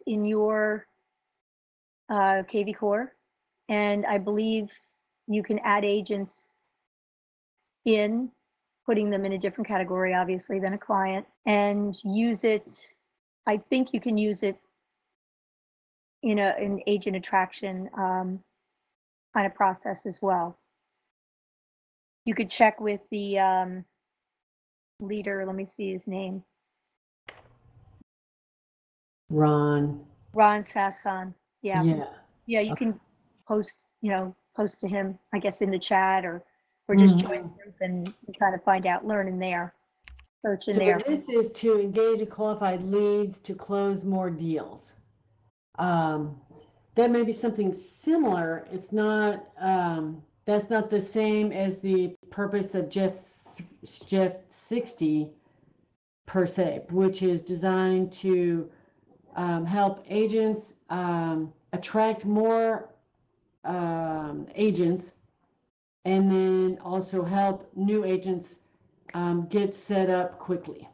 agents in your KV Core, and I believe you can add agents in, putting them in a different category, obviously, than a client, and use it. I think you can use it in an agent attraction kind of process as well. You could check with the leader. Let me see his name. Ron Sasson. Yeah. Yeah, You can post to him, I guess, in the chat, or Mm-hmm. just join the group and try to find out, learn in there, search in there. This is to engage qualified leads to close more deals. That may be something similar. It's not, that's not the same as the purpose of Jeff 60 per se, which is designed to help agents attract more agents, and then also help new agents get set up quickly.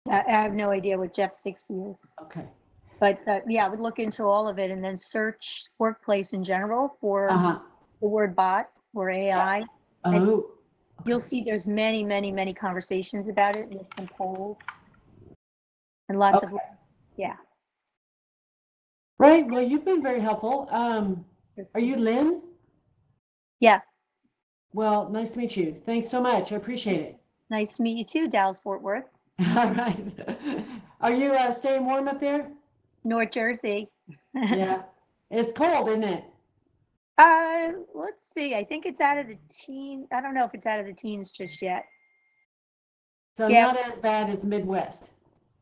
I have no idea what Jeff 60 is. Okay. But yeah, I would look into all of it and then search workplace in general for the word bot or AI. Yeah. And okay. You'll see there's many conversations about it, and there's some polls and lots of, yeah. Right. Well, you've been very helpful. Are you Lynn? Yes. Well, nice to meet you. Thanks so much. I appreciate it. Nice to meet you too, Dallas Fort Worth. All right. Are you staying warm up there? North Jersey. Yeah. It's cold, isn't it? Let's see. I think it's out of the teens. I don't know if it's out of the teens just yet. So yeah. Not as bad as Midwest.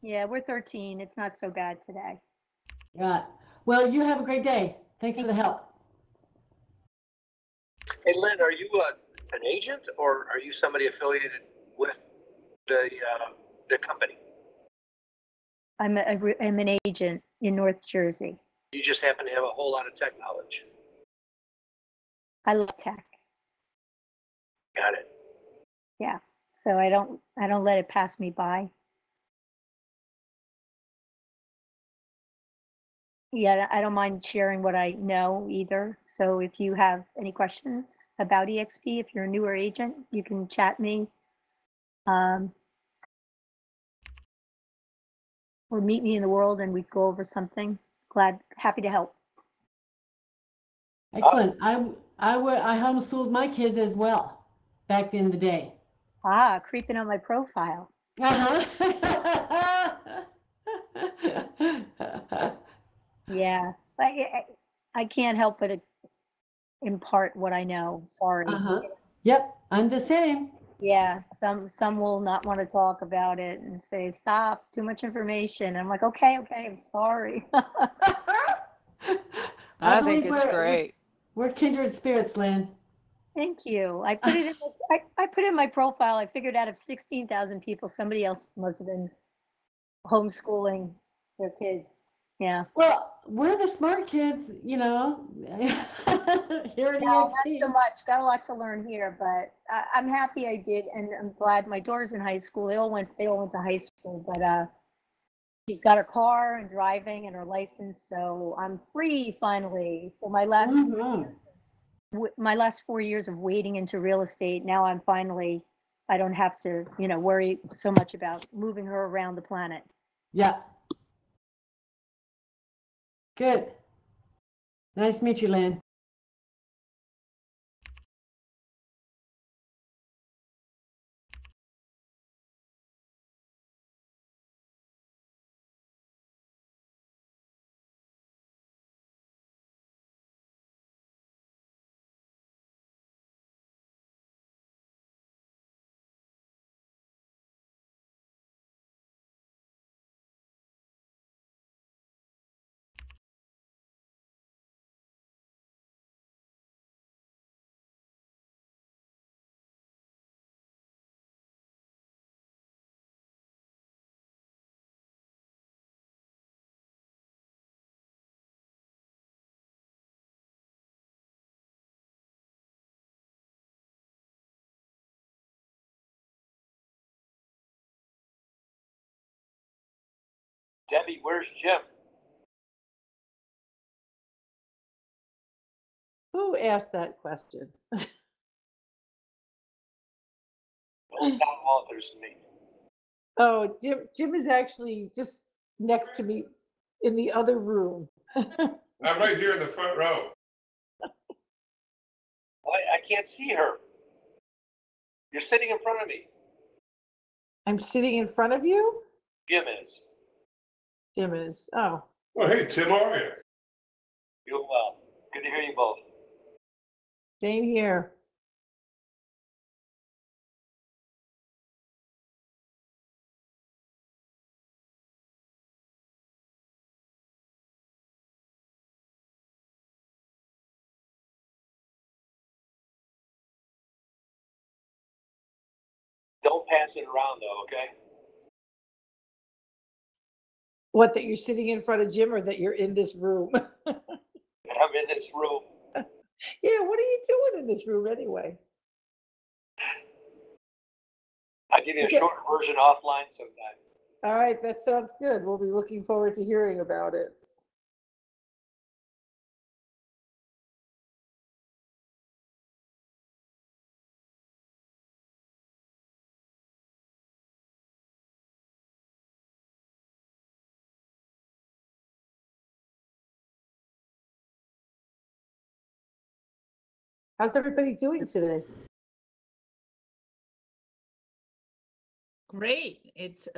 Yeah, we're 13. It's not so bad today. Yeah. Well, you have a great day. Thanks for the help. Hey, Lynn, are you an agent, or are you somebody affiliated with the company? I'm an agent in North Jersey. You just happen to have a whole lot of tech knowledge. I love tech. Got it. Yeah. So I don't let it pass me by. Yeah, I don't mind sharing what I know either. So if you have any questions about EXP, if you're a newer agent, you can chat me. Or meet me in the world and we go over something. Happy to help. Excellent. I homeschooled my kids as well back in the day. Creeping on my profile. Yeah, I can't help but impart what I know. Sorry. Yep, I'm the same. Yeah, some will not want to talk about it and say, stop, too much information. I'm like, okay, I'm sorry. I think it's great. We're kindred spirits, Lynn. Thank you. I put it in I put in my profile. I figured out of 16,000 people, somebody else must have been homeschooling their kids. Yeah. Well, we're the smart kids, you know. Here at EXP. Not so much. Got a lot to learn here, but I'm happy I did, and I'm glad my daughter's in high school. They all went to high school, but she's got her car and driving and her license, so I'm free finally. So my last 4 years of wading into real estate, now I'm finally, I don't have to, worry so much about moving her around the planet. Yeah. Good. Nice to meet you, Lynn. Debbie, where's Jim? Who asked that question? Old Tom Walters and me. Oh, Jim is actually just next to me in the other room. I'm right here in the front row. I can't see her. You're sitting in front of me. I'm sitting in front of you? Jim is. Jim is. Oh. Oh, hey, Tim, how are you? Doing well. Good to hear you both. Same here. Don't pass it around though, okay? What, that you're sitting in front of Jim or that you're in this room? I'm in this room. Yeah, what are you doing in this room anyway? I'll give you a Okay. short version offline sometime. All right, that sounds good. We'll be looking forward to hearing about it. How's everybody doing today? Great. It's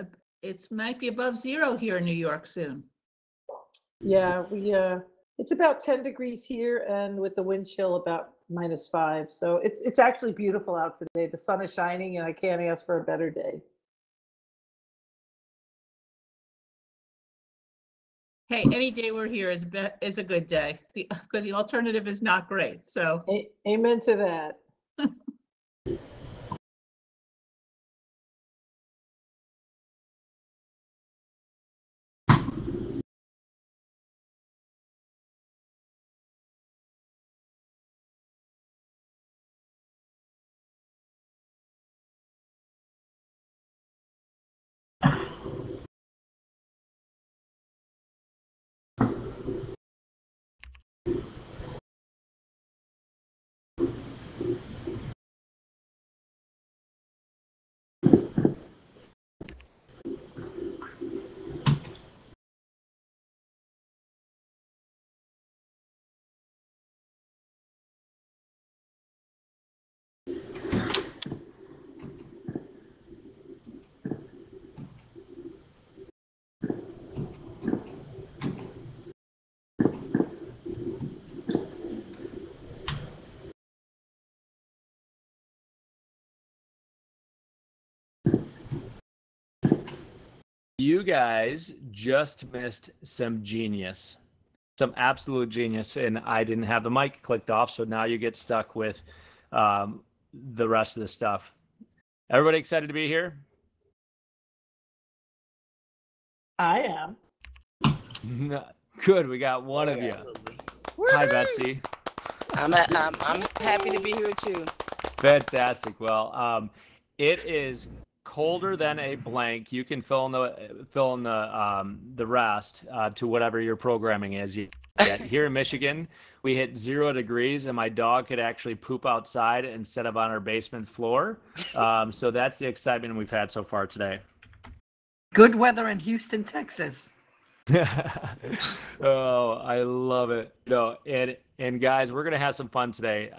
might be above zero here in New York soon. Yeah, it's about 10 degrees here and with the wind chill about -5. So it's actually beautiful out today. The sun is shining and I can't ask for a better day. Hey, any day we're here is a good day because the alternative is not great. So Amen to that. You guys just missed some genius, some absolute genius, and I didn't have the mic clicked off, so now you get stuck with the rest of the stuff. Everybody excited to be here? I am. Good, we got one of you. Absolutely. Hi, Betsy. I'm happy to be here too. Fantastic. Well, it is colder than a blank. You can fill in the rest to whatever your programming is. Here in Michigan, we hit 0 degrees, and my dog could actually poop outside instead of on our basement floor. So that's the excitement we've had so far today. Good weather in Houston, Texas. Oh, I love it. No, and guys, we're gonna have some fun today.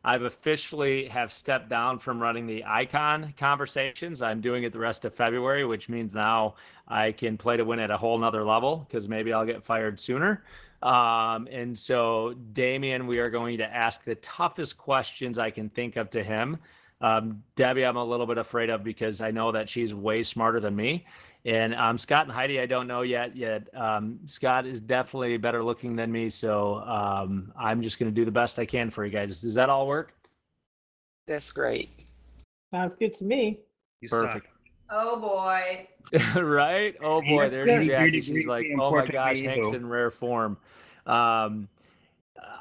I've officially have stepped down from running the ICONversations. I'm doing it the rest of February, which means now I can play to win at a whole nother level because maybe I'll get fired sooner. And so, Damien, we are going to ask the toughest questions I can think of to him. Debbie, I'm a little bit afraid of because I know that she's way smarter than me. And Scott and Heidi, I don't know yet. Scott is definitely better looking than me, so I'm just going to do the best I can for you guys. Does that all work? That's great. Sounds good to me. Perfect. oh boy. Right? Oh boy, That's there's good. Jackie. She's like, oh my gosh, Hank's in rare form.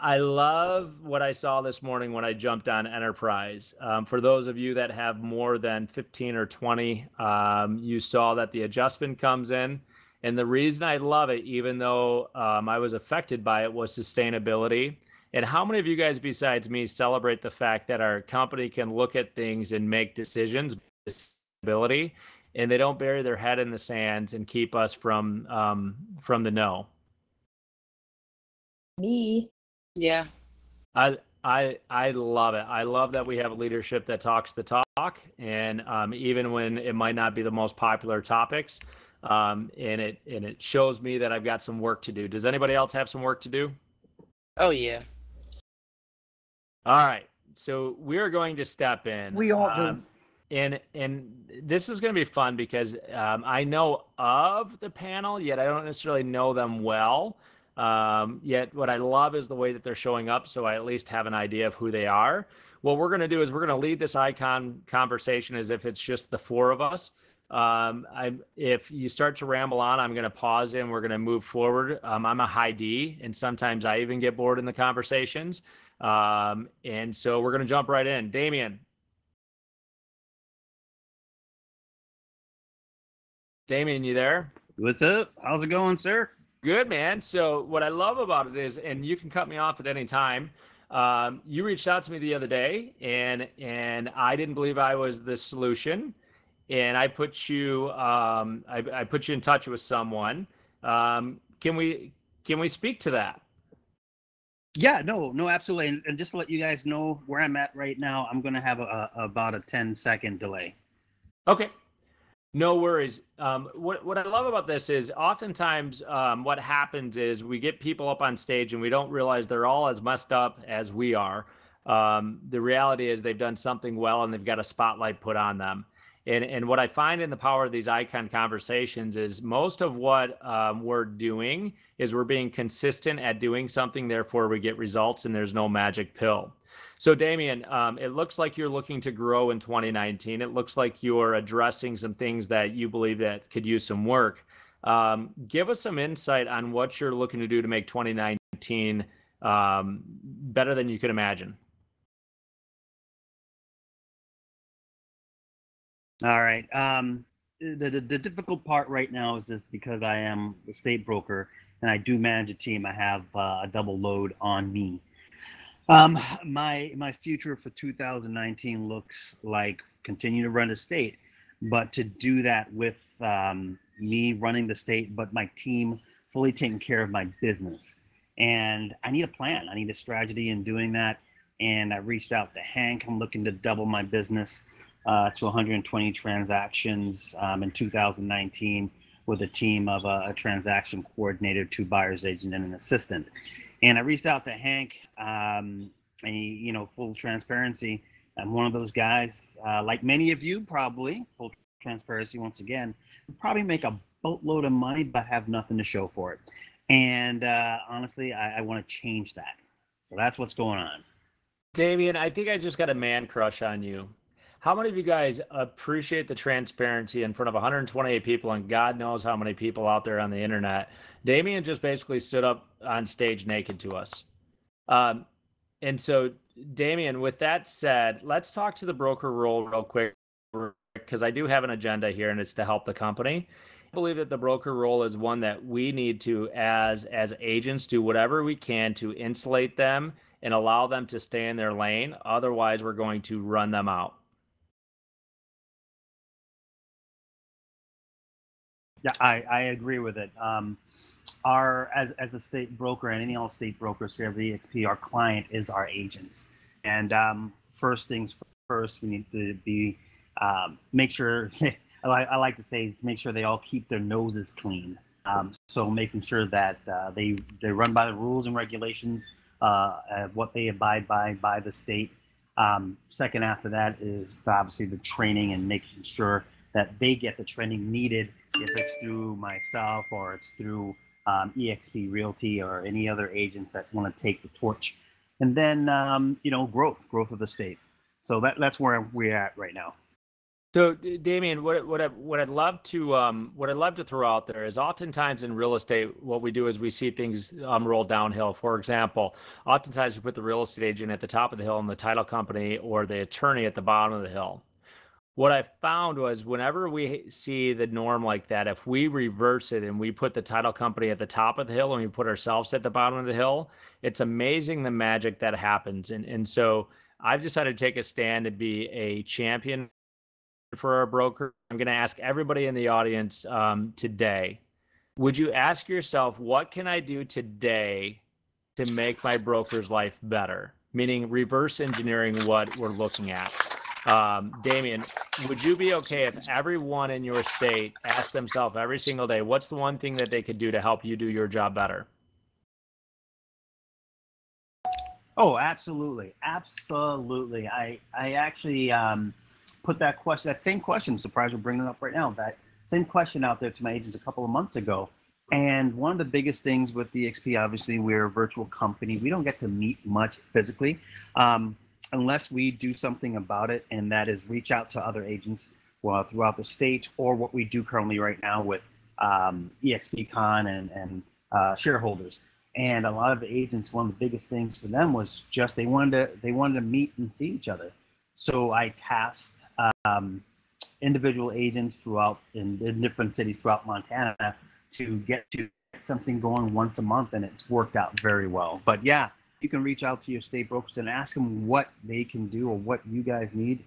I love what I saw this morning when I jumped on Enterprise. For those of you that have more than 15 or 20, you saw that the adjustment comes in And the reason I love it, even though I was affected by it, was sustainability. And how many of you guys besides me celebrate the fact that our company can look at things and make decisions with sustainability, and they don't bury their head in the sands and keep us from the no? Me. Yeah. I love it. I love that we have leadership that talks the talk, and even when it might not be the most popular topics, and it shows me that I've got some work to do. Does anybody else have some work to do? Oh, yeah. All right, so we're going to step in. We all do. And this is going to be fun because I know of the panel, yet I don't necessarily know them well. Yet what I love is the way that they're showing up, so I at least have an idea of who they are. What we're going to do is we're going to lead this icon conversation as if it's just the four of us. If you start to ramble on, I'm going to pause and we're going to move forward. I'm a high D, and sometimes I even get bored in the conversations. And so we're going to jump right in. Damien. Damien, you there? What's up? How's it going, sir? Good, man. So what I love about it is, and you can cut me off at any time. You reached out to me the other day, and I didn't believe I was the solution, and I put you I put you in touch with someone. Can we speak to that? Yeah, no, absolutely. And just to let you guys know where I'm at right now, I'm going to have about a 10-second delay. Okay. No worries. What I love about this is oftentimes what happens is we get people up on stage and we don't realize they're all as messed up as we are. The reality is they've done something well and they've got a spotlight put on them. And what I find in the power of these icon conversations is most of what we're doing is we're being consistent at doing something, therefore we get results, and there's no magic pill. So Damien, it looks like you're looking to grow in 2019. It looks like you're addressing some things that you believe that could use some work. Give us some insight on what you're looking to do to make 2019 better than you could imagine. All right. The difficult part right now is just because I am the state broker and I do manage a team. I have a double load on me. My future for 2019 looks like continue to run the state, but to do that with me running the state, but my team fully taking care of my business. And I need a plan. I need a strategy in doing that. And I reached out to Hank. I'm looking to double my business to 120 transactions in 2019 with a team of a transaction coordinator, 2 buyer's agent, and an assistant. And I reached out to Hank, and full transparency, I'm one of those guys, like many of you probably, full transparency once again, probably make a boatload of money but have nothing to show for it. And honestly, I want to change that. So that's what's going on. Damien, I think I just got a man crush on you. How many of you guys appreciate the transparency in front of 128 people and God knows how many people out there on the internet? Damien just basically stood up on stage naked to us. And so, Damien, with that said, let's talk to the broker role real quick because I do have an agenda here and it's to help the company. I believe that the broker role is one that we need to, as agents, do whatever we can to insulate them and allow them to stay in their lane. Otherwise, we're going to run them out. Yeah, I agree with it. As a state broker and any all state brokers here at EXP, our client is our agents. And first things first, we need to be make sure. I like to say make sure they all keep their noses clean. So making sure that they run by the rules and regulations, what they abide by the state. Second after that is obviously the training and making sure that they get the training needed, if it's through myself or it's through EXP Realty or any other agents that want to take the torch. And then, growth of the state. So that's where we're at right now. So, Damien, what I'd love to throw out there is oftentimes in real estate, what we do is we see things roll downhill. For example, oftentimes we put the real estate agent at the top of the hill and the title company or the attorney at the bottom of the hill. what I found was whenever we see the norm like that, if we reverse it and we put the title company at the top of the hill and we put ourselves at the bottom of the hill, it's amazing the magic that happens. And so I've decided to take a stand to be a champion for our broker. I'm going to ask everybody in the audience today, would you ask yourself, what can I do today to make my broker's life better? Meaning reverse engineering what we're looking at. Damien, would you be okay if everyone in your state asked themselves every single day, what's the one thing that they could do to help you do your job better? Oh, absolutely. Absolutely. I actually put that question, that same question, I'm surprised we're bringing it up right now, that same question out there to my agents a couple of months ago. And one of the biggest things with DXP, obviously, we're a virtual company. We don't get to meet much physically unless we do something about it, and that is reach out to other agents throughout the state, or what we do currently right now with EXPCon and shareholders. And a lot of the agents, one of the biggest things for them was just they wanted to meet and see each other. So I tasked individual agents throughout in different cities throughout Montana to get something going once a month, and it's worked out very well. But yeah, you can reach out to your state brokers and ask them what they can do or what you guys need.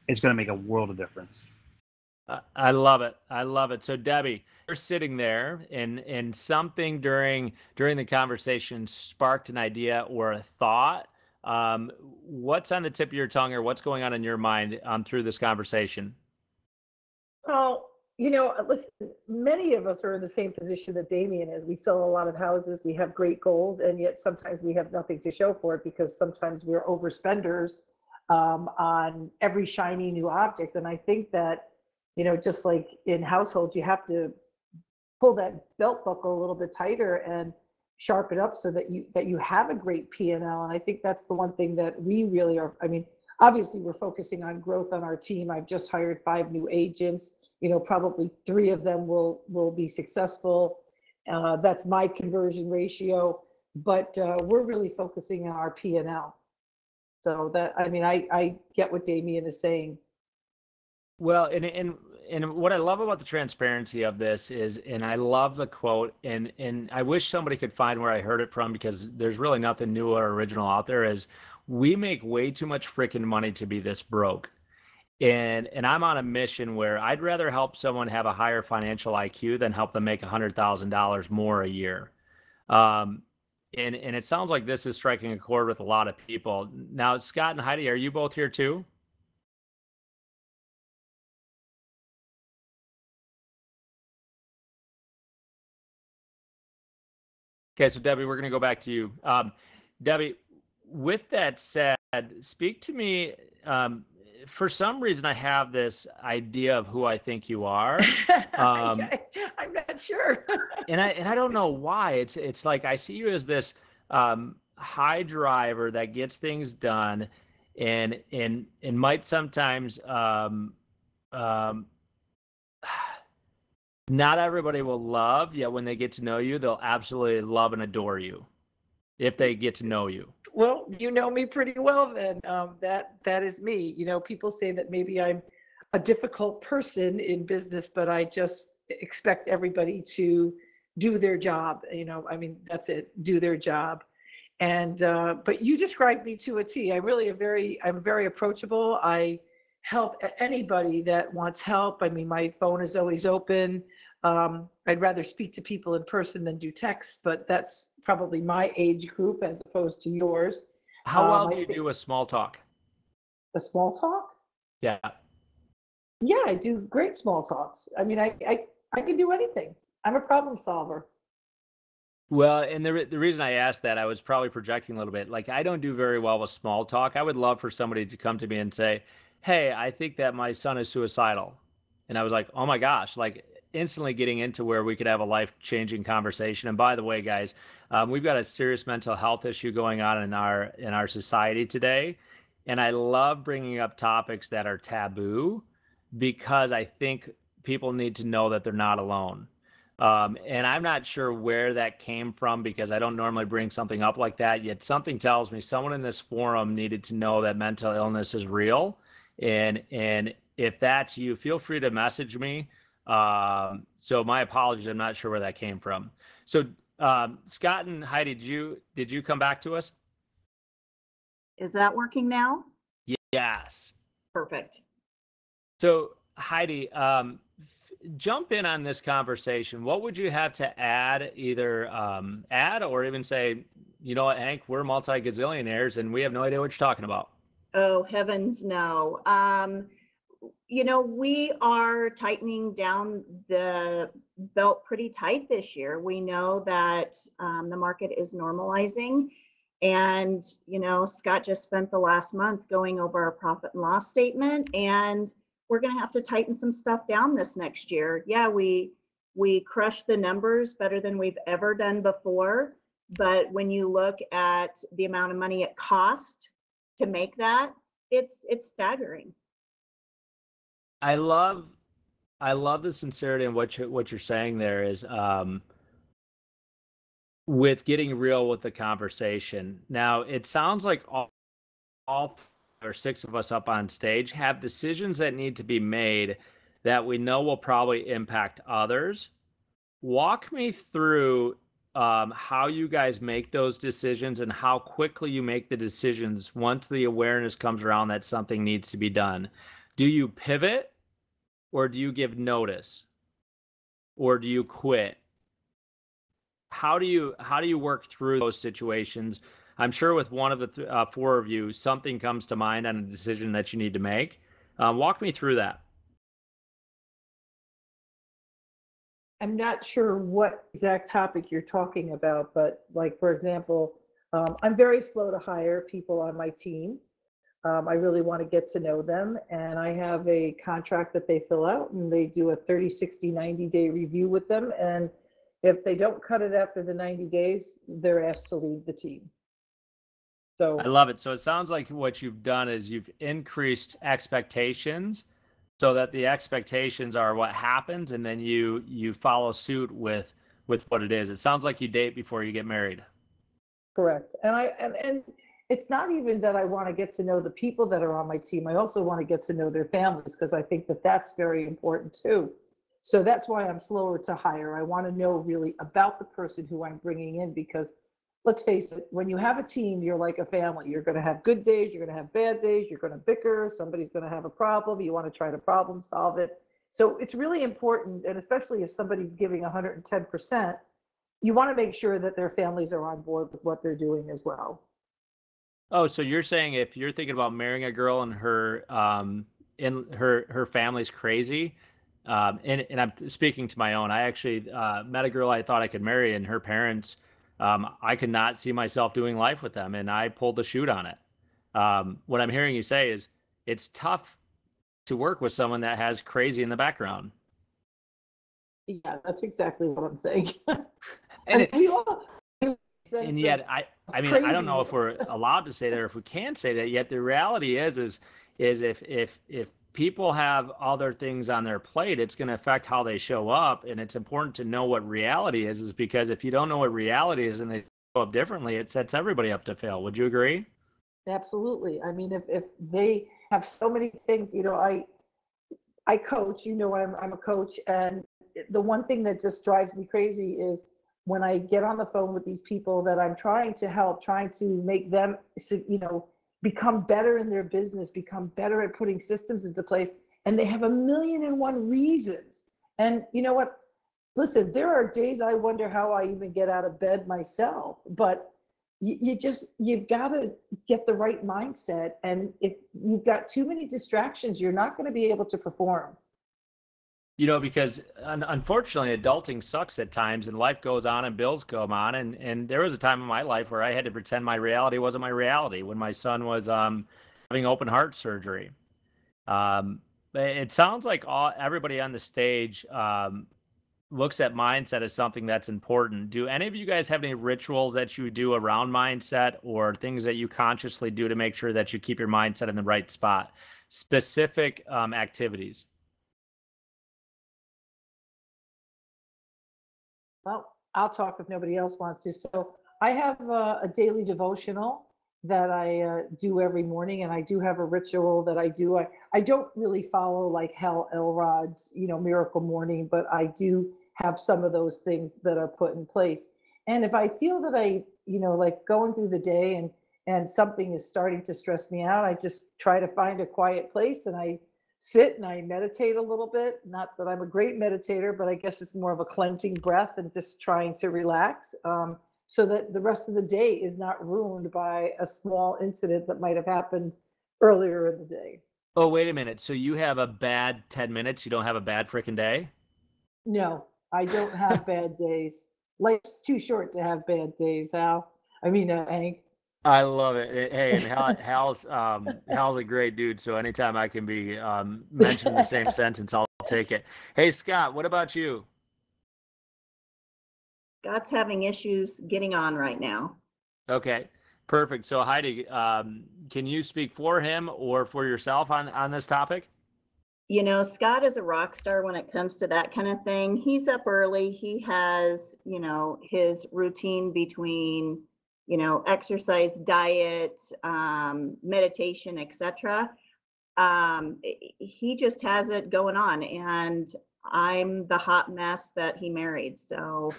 It's going to make a world of difference. I love it. I love it. So Debbie, you're sitting there and something during the conversation sparked an idea or a thought. What's on the tip of your tongue, or what's going on in your mind through this conversation? Well, listen, many of us are in the same position that Damien is. We sell a lot of houses, we have great goals, and yet sometimes we have nothing to show for it because sometimes we're overspenders on every shiny new object. And I think that, just like in households, you have to pull that belt buckle a little bit tighter and sharpen up so that you have a great P&L. And I think that's the one thing that we really are. I mean, obviously we're focusing on growth on our team. I've just hired 5 new agents. Probably 3 of them will be successful. That's my conversion ratio, but we're really focusing on our P&L. So that, I get what Damien is saying. Well, and what I love about the transparency of this is, and I love the quote, and I wish somebody could find where I heard it from, because there's really nothing new or original out there, is we make way too much freaking money to be this broke. And I'm on a mission where I'd rather help someone have a higher financial IQ than help them make $100,000 more a year. And it sounds like this is striking a chord with a lot of people. Now, Scott and Heidi, are you both here too? Okay, so Debbie, we're going to go back to you. Debbie, with that said, speak to me. For some reason, I have this idea of who I think you are. I'm not sure. and I don't know why. It's like I see you as this high driver that gets things done, and might sometimes not everybody will love, yet when they get to know you, they'll absolutely love and adore you if they get to know you. Well, you know me pretty well then. That is me. People say that maybe I'm a difficult person in business, but I just expect everybody to do their job. That's it, do their job. And but you described me to a T. I'm very approachable. I help anybody that wants help. My phone is always open. I'd rather speak to people in person than do text, but that's probably my age group as opposed to yours. How well do you do a small talk? A small talk? Yeah. Yeah, I do great small talks. I can do anything. I'm a problem solver. Well, and the reason I asked that, I was probably projecting a little bit. Like, I don't do very well with small talk. I would love for somebody to come to me and say, hey, I think that my son is suicidal. And I was like, oh my gosh, like instantly getting into where we could have a life-changing conversation. And by the way, guys, we've got a serious mental health issue going on in our society today. And I love bringing up topics that are taboo, because I think people need to know that they're not alone. And I'm not sure where that came from, because I don't normally bring something up like that, yet something tells me someone in this forum needed to know that mental illness is real. And if that's you, feel free to message me. So my apologies, I'm not sure where that came from. So Scott and Heidi, did you come back to us? Is that working now? Yes. Perfect. So Heidi, jump in on this conversation. What would you have to add, either add or even say, you know what, Hank, we're multi-gazillionaires and we have no idea what you're talking about? Oh, heavens no. You know, we are tightening down the belt pretty tight this year. We know that the market is normalizing. And, you know, Scott just spent the last month going over our profit and loss statement, and we're going to have to tighten some stuff down this next year. Yeah, we crushed the numbers better than we've ever done before. But when you look at the amount of money it cost to make that, it's staggering. I love the sincerity and what you're saying there is with getting real with the conversation. Now, it sounds like all or six of us up on stage have decisions that need to be made that we know will probably impact others. Walk me through how you guys make those decisions and how quickly you make the decisions once the awareness comes around that something needs to be done. Do you pivot, or do you give notice, or do you quit? How do you work through those situations? I'm sure with one of the four of you, something comes to mind on a decision that you need to make. Walk me through that. I'm not sure what exact topic you're talking about, but like, for example, I'm very slow to hire people on my team. I really want to get to know them, and I have a contract that they fill out, and they do a 30, 60, 90-day review with them. And if they don't cut it after the 90 days, they're asked to leave the team. So I love it. So it sounds like what you've done is you've increased expectations so that the expectations are what happens, and then you follow suit with what it is. It sounds like you date before you get married. correct. And it's not even that I want to get to know the people that are on my team. I also want to get to know their families, because I think that that's very important too. So that's why I'm slower to hire. I want to know really about the person who I'm bringing in, because let's face it, when you have a team, you're like a family. You're going to have good days, you're going to have bad days, you're going to bicker, somebody's going to have a problem, you want to try to problem solve it. So it's really important, and especially if somebody's giving 110%, you want to make sure that their families are on board with what they're doing as well. Oh, so you're saying if you're thinking about marrying a girl and her her family's crazy, and I'm speaking to my own. I actually met a girl I thought I could marry, and her parents, I could not see myself doing life with them, and I pulled the chute on it. What I'm hearing you say is it's tough to work with someone that has crazy in the background. Yeah, that's exactly what I'm saying. And we all and yet I mean, I don't know if we're allowed to say that or if we can say that, yet the reality is if people have other things on their plate, it's going to affect how they show up. And it's important to know what reality is because if you don't know what reality is and they show up differently, it sets everybody up to fail. Would you agree? Absolutely. I mean, if they have so many things, you know, I coach, you know, I'm a coach, and the one thing that just drives me crazy is when I get on the phone with these people that I'm trying to help, trying to make them, you know, become better in their business, become better at putting systems into place, and they have 1,000,001 reasons. And you know what? Listen, there are days I wonder how I even get out of bed myself, but you've got to get the right mindset. And if you've got too many distractions, you're not going to be able to perform. You know, because unfortunately, adulting sucks at times, and life goes on, and bills come on, and there was a time in my life where I had to pretend my reality wasn't my reality when my son was having open heart surgery. It sounds like everybody on the stage looks at mindset as something that's important. Do any of you guys have any rituals that you do around mindset or things that you consciously do to make sure that you keep your mindset in the right spot? Specific activities. Well, I'll talk if nobody else wants to. So I have a daily devotional that I do every morning, and I do have a ritual that I do. I don't really follow like Hal Elrod's, Miracle Morning, but I do have some of those things that are put in place. And if I feel that like going through the day and something is starting to stress me out, I just try to find a quiet place and I sit and I meditate a little bit. Not that I'm a great meditator, but I guess it's more of a cleansing breath and just trying to relax. So that the rest of the day is not ruined by a small incident that might have happened earlier in the day. Oh, wait a minute. So you have a bad 10 minutes. You don't have a bad freaking day? No, I don't have bad days. Life's too short to have bad days, Hank. I love it. Hey, and Hal's a great dude. So anytime I can be mentioned in the same sentence, I'll take it. Hey, Scott, what about you? Scott's having issues getting on right now. Okay, perfect. So Heidi, can you speak for him or for yourself on this topic? Scott is a rock star when it comes to that kind of thing. He's up early. He has, his routine between, exercise, diet, meditation, etc. He just has it going on, and I'm the hot mess that he married. So,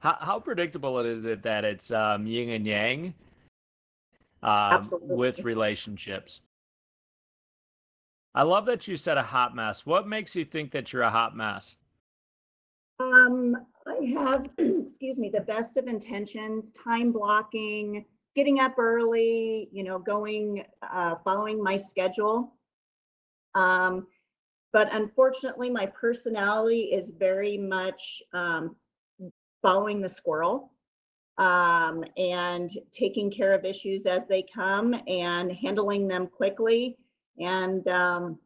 how predictable is it that it's yin and yang absolutely. with relationships? I love that you said a hot mess. What makes you think that you're a hot mess? I have, excuse me, the best of intentions, time blocking, getting up early, going, following my schedule. But unfortunately, my personality is very much following the squirrel and taking care of issues as they come and handling them quickly. And so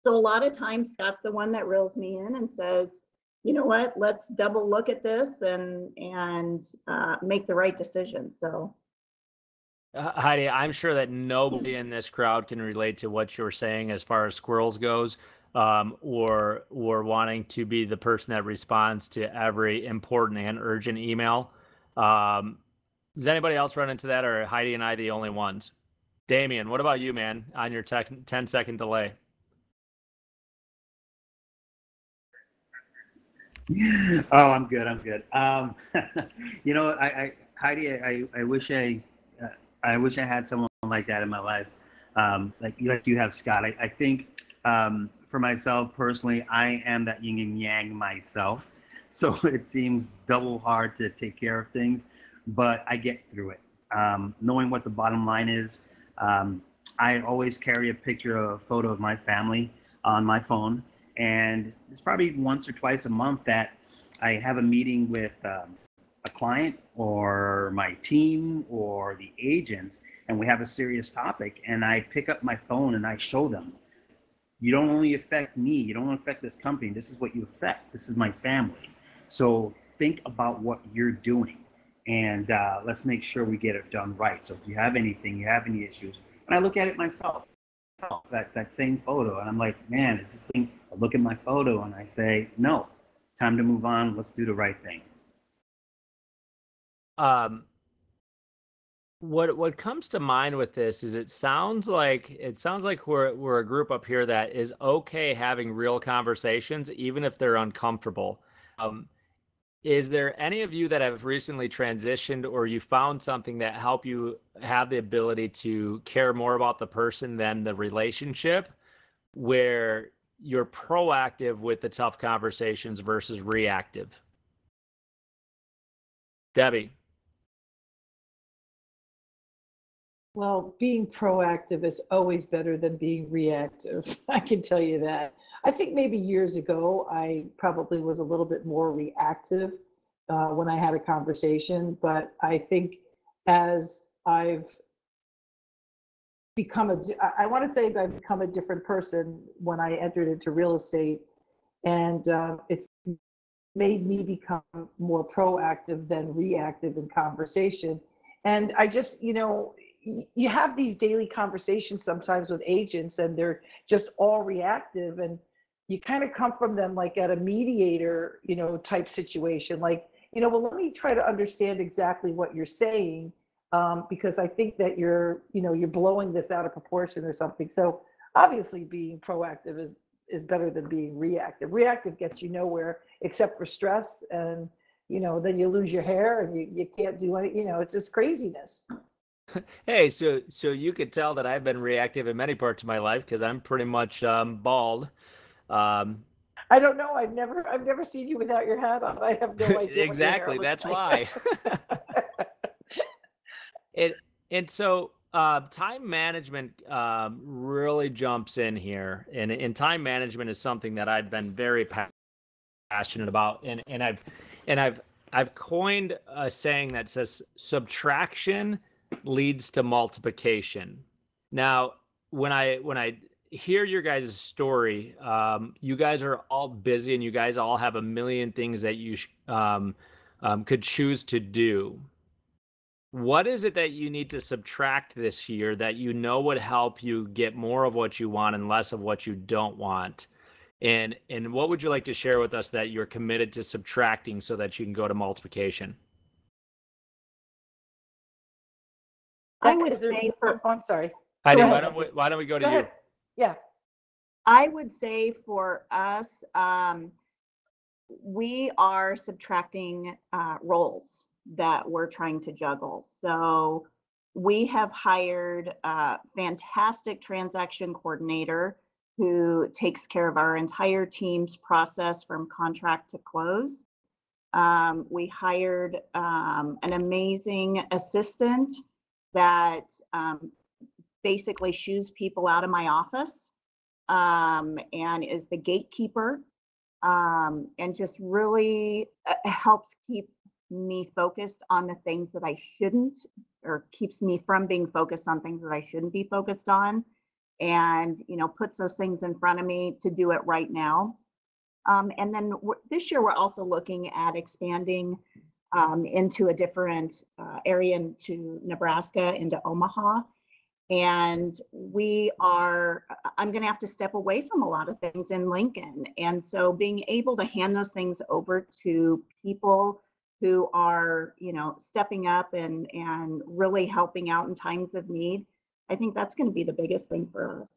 a lot of times Scott's the one that reels me in and says, you know what, let's double look at this and make the right decision. So Heidi, I'm sure that nobody in this crowd can relate to what you're saying as far as squirrels goes, or wanting to be the person that responds to every important and urgent email. Does anybody else run into that, or are Heidi and I the only ones? Damien, what about you, man, on your 10-second delay? Oh, I'm good. You know what, Heidi, I wish I had someone like that in my life, like you have, Scott. I think for myself personally, I am that yin and yang myself, so it seems double hard to take care of things, but I get through it. Knowing what the bottom line is, I always carry a photo of my family on my phone, and it's probably once or twice a month that I have a meeting with a client or my team or the agents, and we have a serious topic, and I pick up my phone and I show them, you don't only affect me, you don't affect this company, this is what you affect, this is my family. So think about what you're doing, and let's make sure we get it done right. So if you have any issues, and I look at it myself, that same photo, and I'm like, man, is this thing, I look at my photo and I say, no, time to move on, let's do the right thing. What comes to mind with this is it sounds like we're a group up here that is okay having real conversations, even if they're uncomfortable. Is there any of you that have recently transitioned, or you found something that helped you have the ability to care more about the person than the relationship, where you're proactive with the tough conversations versus reactive? Debbie. Well, being proactive is always better than being reactive. I can tell you that. I think maybe years ago, I probably was a little bit more reactive when I had a conversation, but I think as I've become I want to say I've become a different person when I entered into real estate, and it's made me become more proactive than reactive in conversation. And I just, you have these daily conversations sometimes with agents, and they're just all reactive, and you kind of come from them like at a mediator, type situation. Like, well, let me try to understand exactly what you're saying, because I think that you're blowing this out of proportion or something. So obviously being proactive is better than being reactive. Reactive gets you nowhere except for stress, and then you lose your hair and you can't do any, it's just craziness. Hey, so you could tell that I've been reactive in many parts of my life because I'm pretty much bald. I don't know. I've never seen you without your hat on. I have no idea what your hair Exactly, looks that's like. why. And so time management really jumps in here, and time management is something that I've been very passionate about, and I've coined a saying that says subtraction leads to multiplication. Now, when I hear your guys' story, you guys are all busy and you guys all have a million things that you could choose to do. What is it that you need to subtract this year that would help you get more of what you want and less of what you don't want? And what would you like to share with us that you're committed to subtracting so that you can go to multiplication? I would say I'm sorry. Heidi, Go why ahead. don't we go to Go you? ahead. Yeah. I would say for us, we are subtracting roles that we're trying to juggle. So we have hired a fantastic transaction coordinator who takes care of our entire team's process from contract to close. We hired an amazing assistant that basically shoos people out of my office and is the gatekeeper, and just really helps keep me focused on the things that I shouldn't, or keeps me from being focused on things that I shouldn't be focused on, and puts those things in front of me to do it right now. And then this year we're also looking at expanding into a different area, into Nebraska, into Omaha. And I'm going to have to step away from a lot of things in Lincoln. And so being able to hand those things over to people who are, stepping up and really helping out in times of need, I think that's going to be the biggest thing for us.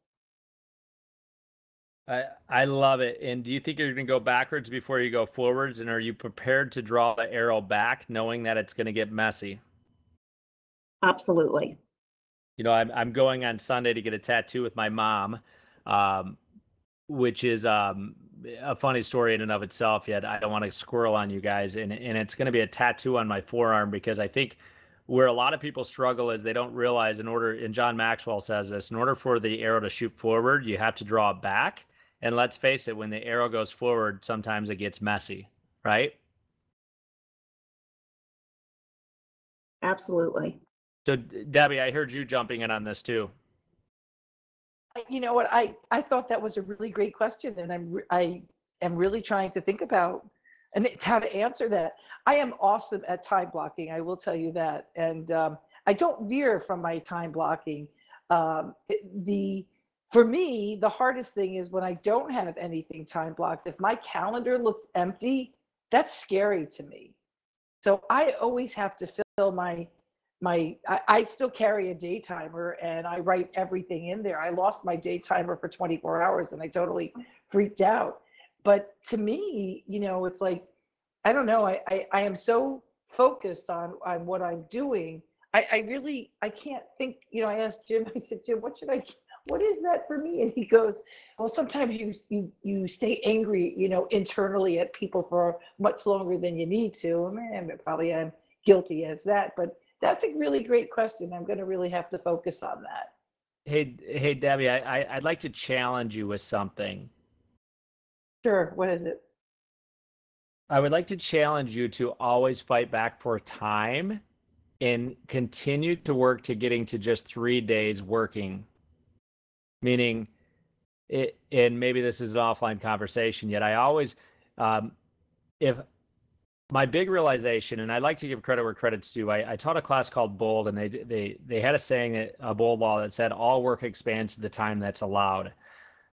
I love it. And do you think you're going to go backwards before you go forwards? And are you prepared to draw the arrow back, knowing that it's going to get messy? Absolutely. I'm going on Sunday to get a tattoo with my mom, which is a funny story in and of itself. Yet I don't want to squirrel on you guys, and it's going to be a tattoo on my forearm, because I think where a lot of people struggle is they don't realize, and John Maxwell says this, in order for the arrow to shoot forward, you have to draw it back. And let's face it, when the arrow goes forward, sometimes it gets messy, right? Absolutely. So Debbie, I heard you jumping in on this too. You know what? I thought that was a really great question, and I am really trying to think about and it's how to answer that. I am awesome at time blocking. I will tell you that, and I don't veer from my time blocking. For me, the hardest thing is when I don't have anything time blocked. If my calendar looks empty, that's scary to me. So I always have to fill I still carry a day timer and I write everything in there. I lost my day timer for 24 hours and I totally freaked out. But to me, it's like, I don't know. I am so focused on what I'm doing. I can't think, I asked Jim, I said, Jim, what is that for me? And he goes, well, sometimes you stay angry, internally at people for much longer than you need to. Man, probably I'm guilty as that, but that's a really great question. I'm going to really have to focus on that. Hey, Debbie, I'd like to challenge you with something. Sure. What is it? I would like to challenge you to always fight back for time and continue to work to getting to just 3 days working. Meaning, and maybe this is an offline conversation, yet I always, if my big realization, and I like to give credit where credit's due, I taught a class called Bold, and they had a saying, a Bold law that said, all work expands to the time that's allowed.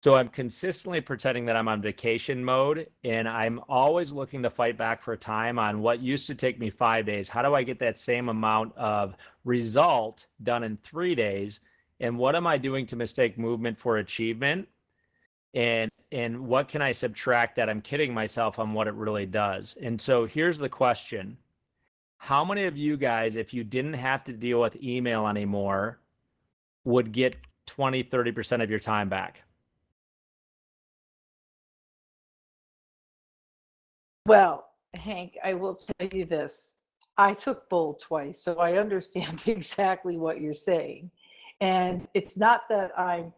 So I'm consistently pretending that I'm on vacation mode, and I'm always looking to fight back for time on what used to take me 5 days. How do I get that same amount of result done in 3 days? And what am I doing to mistake movement for achievement? And what can I subtract that I'm kidding myself on what it really does? And so here's the question. How many of you guys, if you didn't have to deal with email anymore, would get 20, 30% of your time back? Well, Hank, I will tell you this. I took Bold twice, so I understand exactly what you're saying. And it's not that I'm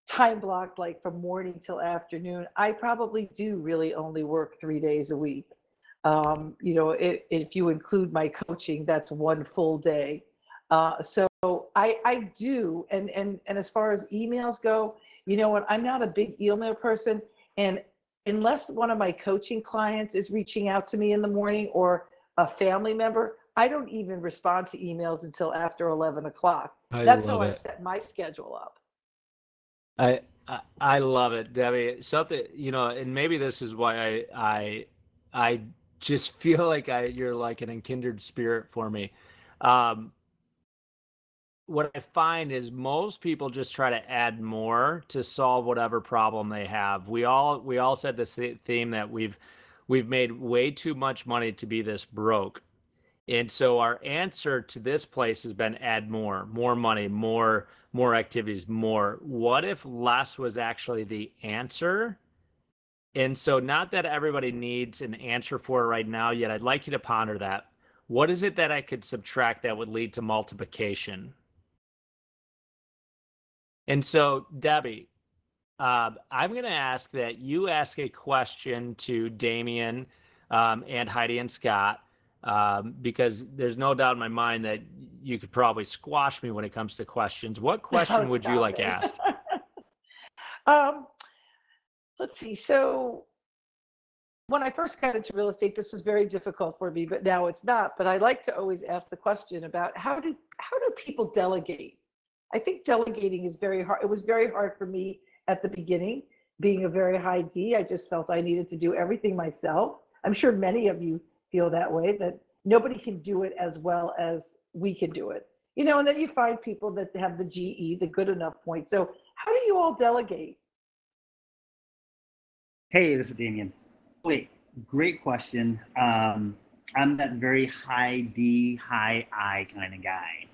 time blocked like from morning till afternoon. I probably do really only work 3 days a week. You know, if you include my coaching, that's one full day. So I do, and as far as emails go, you know what, I'm not a big email person, and unless one of my coaching clients is reaching out to me in the morning or a family member, I don't even respond to emails until after 11 o'clock. That's how I've set my schedule up. I love it, Debbie. Something, you know, and maybe this is why I just feel like you're like an kindred spirit for me. What I find is most people just try to add more to solve whatever problem they have. We all said this theme that we've made way too much money to be this broke. And so our answer to this place has been add more money, more activities, more. What if less was actually the answer? And so not that everybody needs an answer for it right now yet. I'd like you to ponder that. What is it that I could subtract that would lead to multiplication? And so, Debbie, I'm going to ask that you ask a question to Damien and Heidi and Scott, because there's no doubt in my mind that you could probably squash me when it comes to questions. What question would you like asked? Let's see. So when I first got into real estate, this was very difficult for me, but now it's not. But I like to always ask the question about how do people delegate? I think delegating is very hard. It was very hard for me at the beginning, being a very high D. I just felt I needed to do everything myself. I'm sure many of you feel that way, that nobody can do it as well as we can do it. You know, and then you find people that have the GE, the good enough point. So how do you all delegate? Hey, this is Damien. Wait, great question. I'm that very high D, high I kind of guy.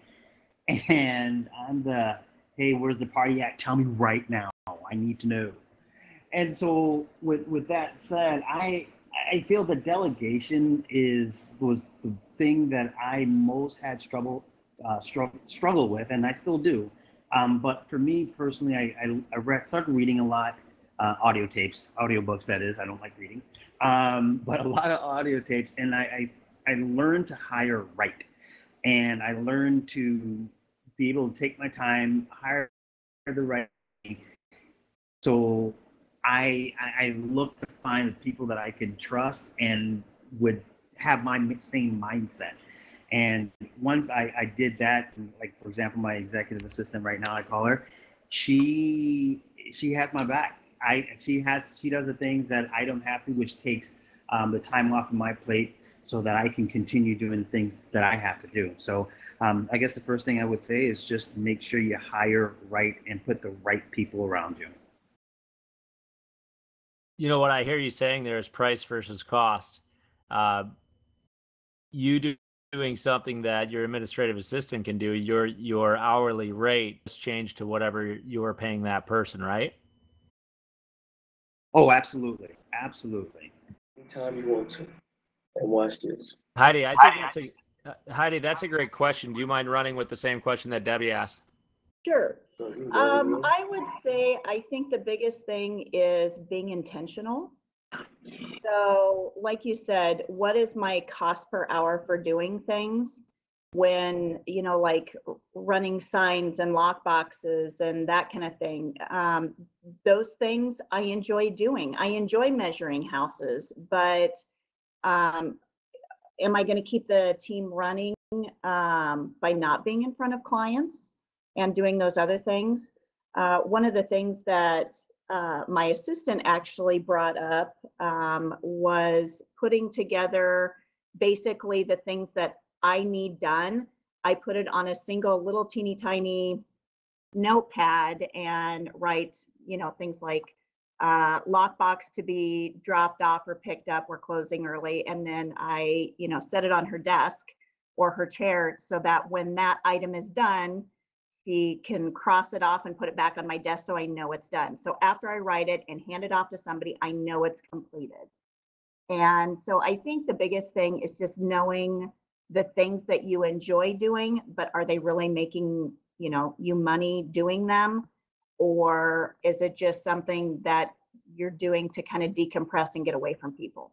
And I'm the, hey, where's the party at? Tell me right now. I need to know. And so with that said, I feel the delegation was the thing that I most had struggle with, and I still do. But for me personally, I started reading a lot, audiobooks, that is. I don't like reading, but a lot of audio tapes, and I learned to hire right. And I learned to be able to take my time, hire the right. So I look to find the people that I could trust and would have my same mindset. And once I did that, like for example, my executive assistant right now, I call her, she has my back. She does the things that I don't have to, which takes the time off of my plate, so that I can continue doing things that I have to do. So I guess the first thing I would say is just make sure you hire right and put the right people around you. You know what I hear you saying there is price versus cost. Doing something that your administrative assistant can do, your hourly rate has changed to whatever you're paying that person, right? Oh, absolutely. Absolutely. Anytime you want to. And watch this. Heidi, I think that's a great question. Do you mind running with the same question that Debbie asked? Sure. I would say I think the biggest thing is being intentional. So like you said, what is my cost per hour for doing things? When, you know, like running signs and lock boxes and that kind of thing. Those things I enjoy doing. I enjoy measuring houses, but am I going to keep the team running by not being in front of clients and doing those other things? One of the things that my assistant actually brought up was putting together basically the things that I need done. I put it on a single little teeny tiny notepad and write, things like lockbox to be dropped off or picked up. We're closing early. And then I, set it on her desk or her chair so that when that item is done, she can cross it off and put it back on my desk so I know it's done. So after I write it and hand it off to somebody, I know it's completed. And so I think the biggest thing is just knowing the things that you enjoy doing, but are they really making, you money doing them? Or is it just something that you're doing to kind of decompress and get away from people?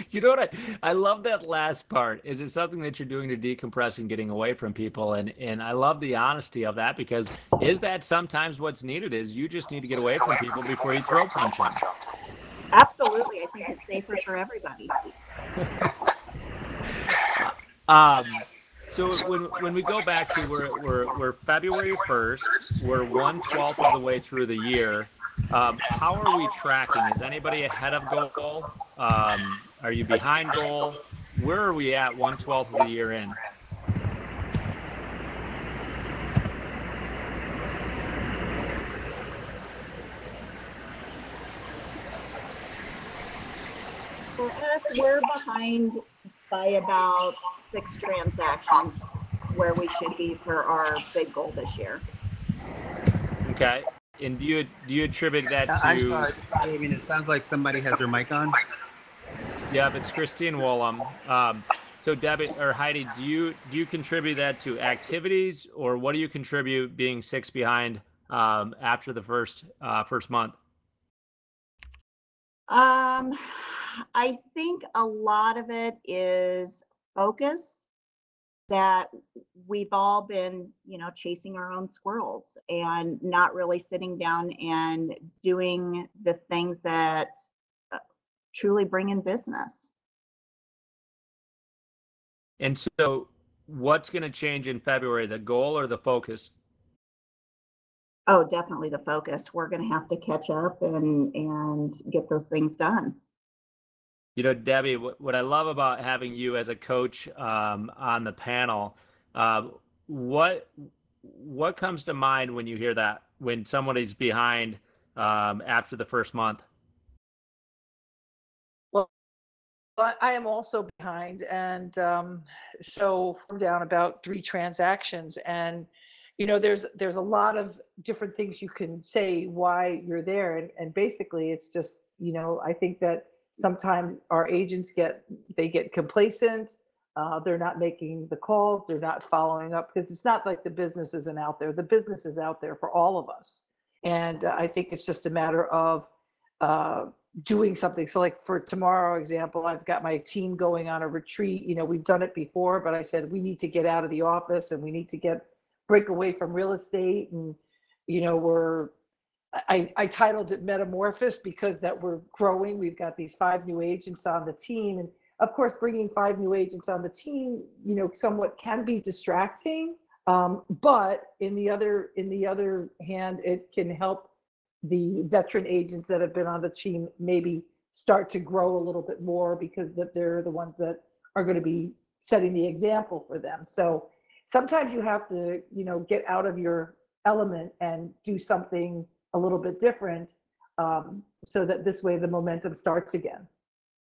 You know what? I love that last part. Is it something that you're doing to decompress and getting away from people? And I love the honesty of that, because is that sometimes what's needed? Is you just need to get away from people before you throw punch them. Absolutely. I think it's safer for everybody. So when we go back to we're February 1st, we're 1/12 of the way through the year. How are we tracking? Is anybody ahead of goal? Are you behind goal? Where are we at 1/12 of the year in? For us, we're behind by about 6 transactions where we should be for our big goal this year. Okay. And do you attribute that to? I'm sorry, Damien. It sounds like somebody has their mic on. Yeah, it's Christine Wollum. So Debbie or Heidi, do you contribute that to activities, or what do you contribute being 6 behind after the first month? I think a lot of it is focus, that we've all been, chasing our own squirrels and not really sitting down and doing the things that truly bring in business. And so what's going to change in February, the goal or the focus? Oh, definitely the focus. We're going to have to catch up and get those things done. Debbie, what I love about having you as a coach on the panel, what comes to mind when you hear that, when somebody's behind after the first month? Well, I am also behind, and so I'm down about 3 transactions, and there's a lot of different things you can say why you're there, and basically it's just I think that sometimes our agents get complacent. They're not making the calls, they're not following up, because it's not like the business isn't out there. The business is out there for all of us, and I think it's just a matter of doing something. So like for tomorrow example, I've got my team going on a retreat. We've done it before, but I said we need to get out of the office and we need to break away from real estate. And I titled it Metamorphosis because that we're growing. We've got these 5 new agents on the team, and of course bringing 5 new agents on the team somewhat can be distracting, but in the other hand, it can help the veteran agents that have been on the team maybe start to grow a little bit more, because they're the ones that are going to be setting the example for them. So sometimes you have to, get out of your element and do something a little bit different, so that this way the momentum starts again.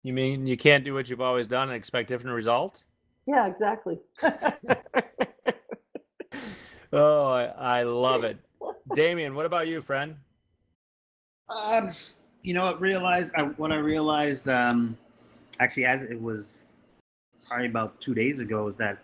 You mean you can't do what you've always done and expect different results? Yeah, exactly. Oh, I love it. Damien, what about you, friend? What I realized, actually, as it was probably about 2 days ago, is that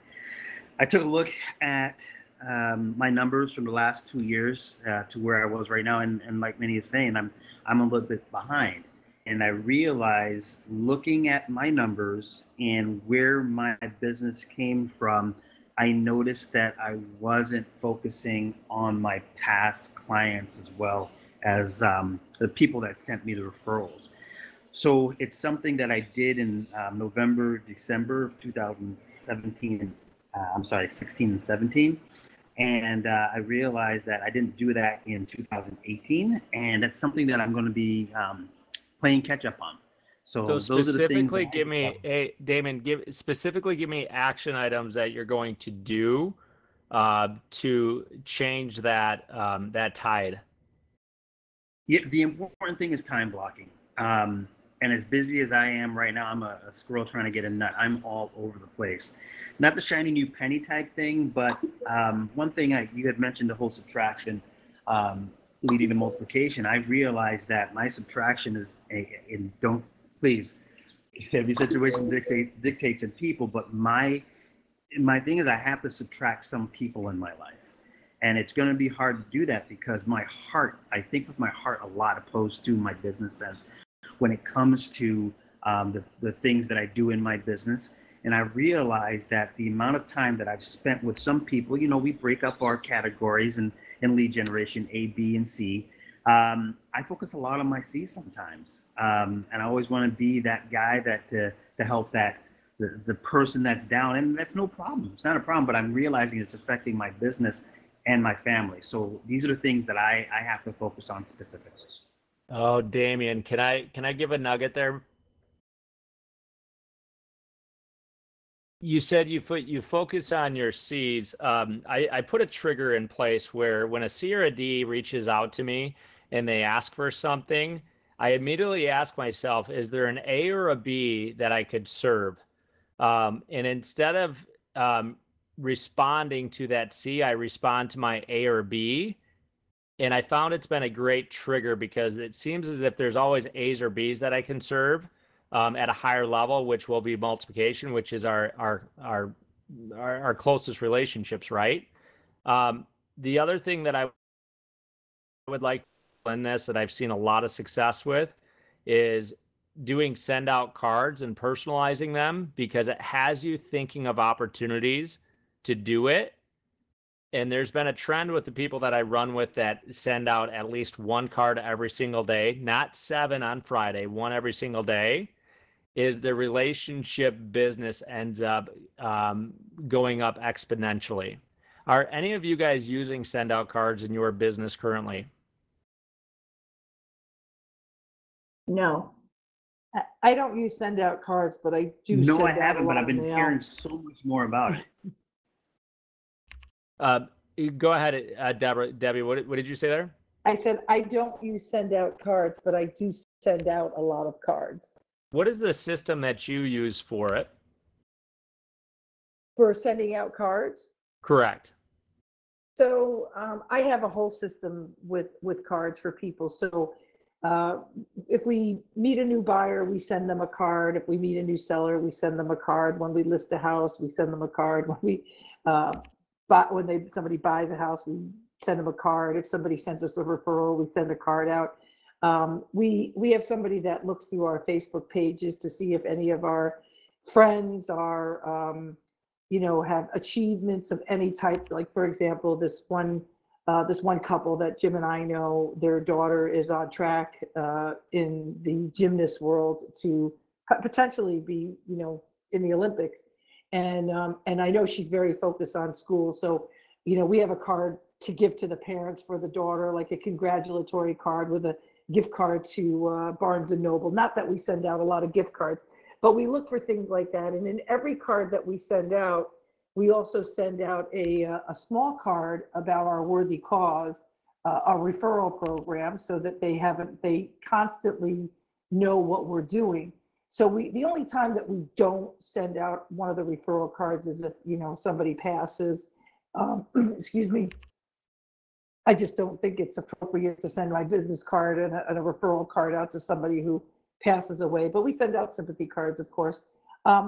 I took a look at my numbers from the last 2 years to where I was right now, and like Minnie is saying, I'm a little bit behind. And I realized, looking at my numbers and where my business came from, I noticed that I wasn't focusing on my past clients as well as the people that sent me the referrals. So it's something that I did in November, December of 2017. 16 and 17. And I realized that I didn't do that in 2018, and that's something that I'm going to be playing catch up on. So those are the things specifically give me, hey, Damon, specifically give me action items that you're going to do to change that that tide. Yeah, the important thing is time blocking. And as busy as I am right now, I'm a squirrel trying to get a nut. I'm all over the place. Not the shiny new penny type thing, but one thing you had mentioned, the whole subtraction leading to multiplication. I realized that my subtraction is, and don't, please, every situation dictates in people, but my thing is I have to subtract some people in my life. And it's going to be hard to do that because my heart, I think with my heart a lot opposed to my business sense when it comes to the things that I do in my business. And I realized that the amount of time that I've spent with some people, you know, we break up our categories and lead generation, A, B, and C. I focus a lot on my C sometimes. And I always want to be that guy that to help that the person that's down, and that's no problem. It's not a problem, but I'm realizing it's affecting my business and my family. So these are the things that I have to focus on specifically. Oh, Damien, can I give a nugget there? You said you focus on your C's. I put a trigger in place where when a C or a D reaches out to me and they ask for something, I immediately ask myself, is there an A or a B that I could serve? And instead of responding to that C, I respond to my A or B. And I found it's been a great trigger because it seems as if there's always A's or B's that I can serve at a higher level, which will be multiplication, which is our closest relationships, right? The other thing that I would like in this that I've seen a lot of success with is doing send out cards and personalizing them because it has you thinking of opportunities to do it. And there's been a trend with the people that I run with that send out at least one card every single day, not 7 on Friday, one every single day, is the relationship business ends up going up exponentially. Are any of you guys using send out cards in your business currently? No. I don't use send out cards, but I do No, send I out a haven't, but lot I've of been mail. hearing so much more about it. Go ahead, Deborah. Debbie, what did you say there? I said I don't use send out cards, but I do send out a lot of cards. What is the system that you use for it? For sending out cards? Correct. So I have a whole system with cards for people. So if we meet a new buyer, we send them a card. If we meet a new seller, we send them a card. When we list a house, we send them a card. When we somebody buys a house, we send them a card. If somebody sends us a referral, we send a card out. We have somebody that looks through our Facebook pages to see if any of our friends are have achievements of any type. Like, for example, this one couple that Jim and I know, their daughter is on track in the gymnast world to potentially be, in the Olympics. And I know she's very focused on school. So, we have a card to give to the parents for the daughter, like a congratulatory card with a gift card to Barnes and Noble. Not that we send out a lot of gift cards, but we look for things like that. And in every card that we send out, we also send out a small card about our worthy cause, our referral program, so that they constantly know what we're doing. So the only time that we don't send out one of the referral cards is if, somebody passes. Excuse me. I just don't think it's appropriate to send my business card and a referral card out to somebody who passes away, but we send out sympathy cards, of course.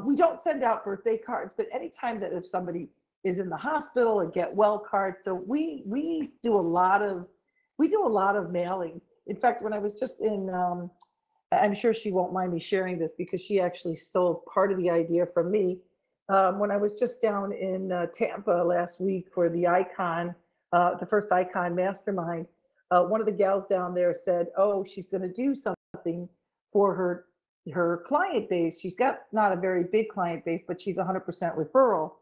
We don't send out birthday cards, but anytime that if somebody is in the hospital and get well cards. So we do a lot of mailings. In fact, when I was just in, I'm sure she won't mind me sharing this because she actually stole part of the idea from me. When I was just down in Tampa last week for the the first ICON mastermind, one of the gals down there said, oh, she's going to do something for her client base. She's got not a very big client base, but she's 100% referral.